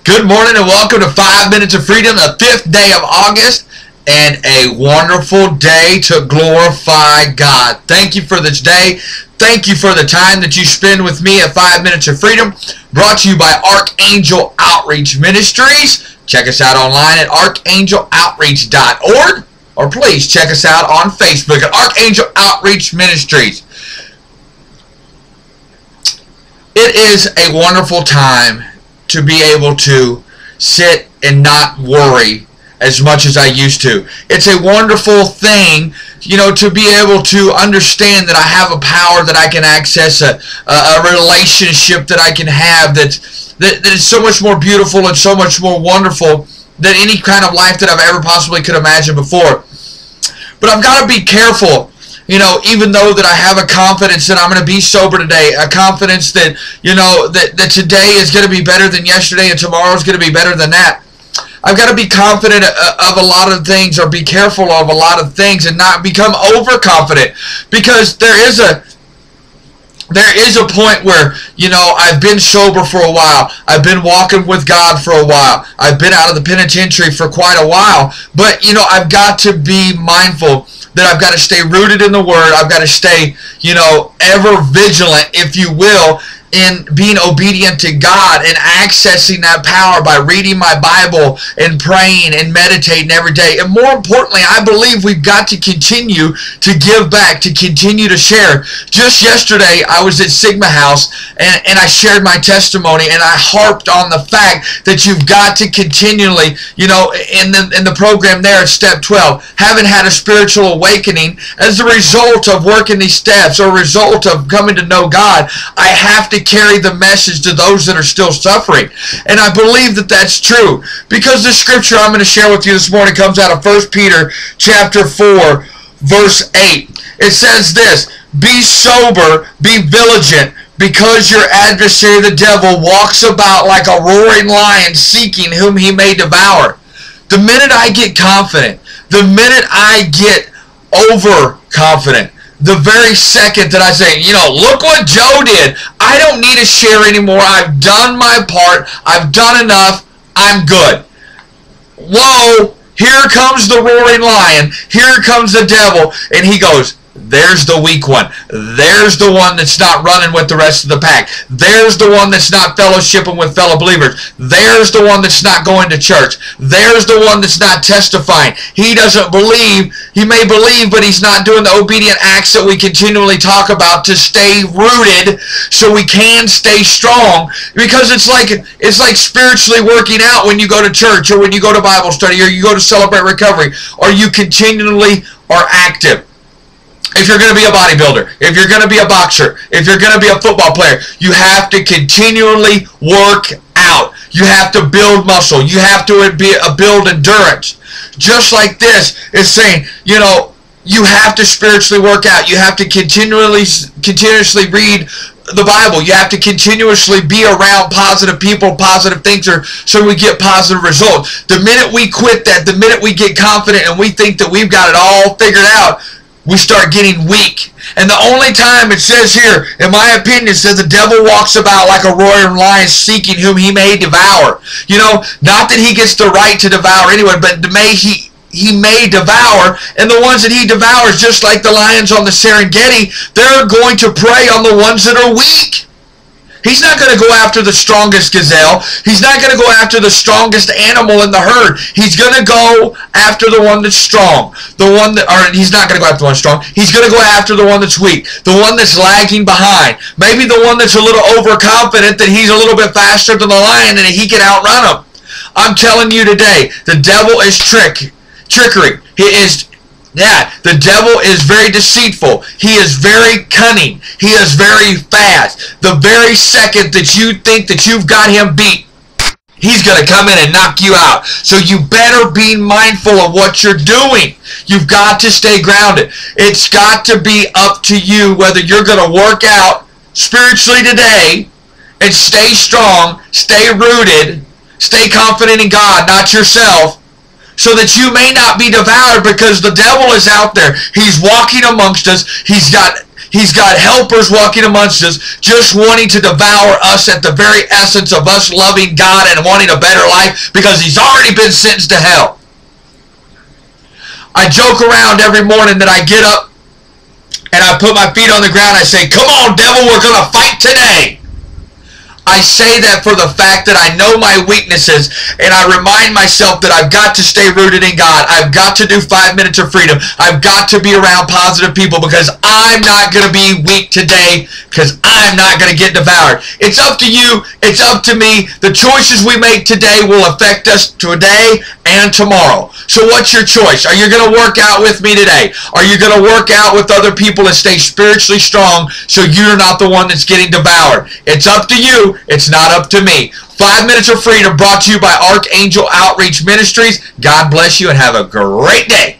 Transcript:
Good morning and welcome to 5 Minutes of Freedom, the 5th day of August, and a wonderful day to glorify God. Thank you for this day. Thank you for the time that you spend with me at 5 Minutes of Freedom, brought to you by Archangel Outreach Ministries. Check us out online at archangeloutreach.org, or please check us out on Facebook at Archangel Outreach Ministries. It is a wonderful time to be able to sit and not worry as much as I used to. It's a wonderful thing, to be able to understand that I have a power that I can access, a relationship that I can have that is so much more beautiful and so much more wonderful than any kind of life that I've ever possibly could imagine before. But I've got to be careful. Even though that I have a confidence that I'm going to be sober today, a confidence that, that today is going to be better than yesterday and tomorrow is going to be better than that. I've got to be confident of a lot of things, or be careful of a lot of things, and not become overconfident, because there is a point where, I've been sober for a while. I've been walking with God for a while. I've been out of the penitentiary for quite a while. But, I've got to be mindful that I've got to stay rooted in the Word. I've got to stay, ever vigilant, if you will, in being obedient to God and accessing that power by reading my Bible and praying and meditating every day. And more importantly, I believe we've got to continue to give back, to continue to share. Just yesterday, I was at Sigma House and I shared my testimony, and I harped on the fact that you've got to continually, in the program there at Step 12, haven't had a spiritual awakening as a result of working these steps or a result of coming to know God. I have to carry the message to those that are still suffering. And I believe that that's true, because the scripture I'm going to share with you this morning comes out of 1 Peter chapter 4, verse 8. It says this: "Be sober, be vigilant, because your adversary the devil walks about like a roaring lion, seeking whom he may devour." The minute I get confident, the minute I get overconfident, the very second that I say, look what Joe did, I don't need to share anymore. I've done my part. I've done enough. I'm good. Whoa, here comes the roaring lion. Here comes the devil. And he goes, there's the weak one. There's the one that's not running with the rest of the pack. There's the one that's not fellowshipping with fellow believers. There's the one that's not going to church. There's the one that's not testifying. He doesn't believe. He may believe, but he's not doing the obedient acts that we continually talk about to stay rooted so we can stay strong. Because it's like spiritually working out when you go to church, or when you go to Bible study, or you go to Celebrate Recovery, or you continually are active. If you're going to be a bodybuilder, if you're going to be a boxer, if you're going to be a football player, you have to continually work out. You have to build muscle. You have to build endurance. Just like this is saying, you have to spiritually work out. You have to continuously read the Bible. You have to continuously be around positive people, positive things, so we get positive results. The minute we quit that, the minute we get confident and we think that we've got it all figured out, we start getting weak. And the only time it says here, in my opinion, it says the devil walks about like a roaring lion, seeking whom he may devour. Not that he gets the right to devour anyone, but he may devour. And the ones that he devours, just like the lions on the Serengeti, they're going to prey on the ones that are weak. He's not going to go after the strongest gazelle. He's not going to go after the strongest animal in the herd. He's going to go after the one that's strong. He's not going to go after the one that's strong. He's going to go after the one that's weak. The one that's lagging behind. Maybe the one that's a little overconfident that he's a little bit faster than the lion and he can outrun him. I'm telling you today, the devil is trickery. The devil is very deceitful. He is very cunning. He is very fast. The very second that you think that you've got him beat, he's going to come in and knock you out. So you better be mindful of what you're doing. You've got to stay grounded. It's got to be up to you whether you're going to work out spiritually today and stay strong, stay rooted, stay confident in God, not yourself, so that you may not be devoured, because the devil is out there. He's walking amongst us. He's got He's got helpers walking amongst us, just wanting to devour us at the very essence of us loving God and wanting a better life, because he's already been sentenced to hell. I joke around every morning that I get up and I put my feet on the ground. I say, come on, devil, we're going to fight today. I say that for the fact that I know my weaknesses, and I remind myself that I've got to stay rooted in God. I've got to do 5 minutes of freedom. I've got to be around positive people, because I'm not going to be weak today, because I'm not going to get devoured. It's up to you. It's up to me. The choices we make today will affect us today and tomorrow. So what's your choice? Are you going to work out with me today? Are you going to work out with other people and stay spiritually strong so you're not the one that's getting devoured? It's up to you. It's not up to me. 5 Minutes of Freedom brought to you by Archangel Outreach Ministries. God bless you and have a great day.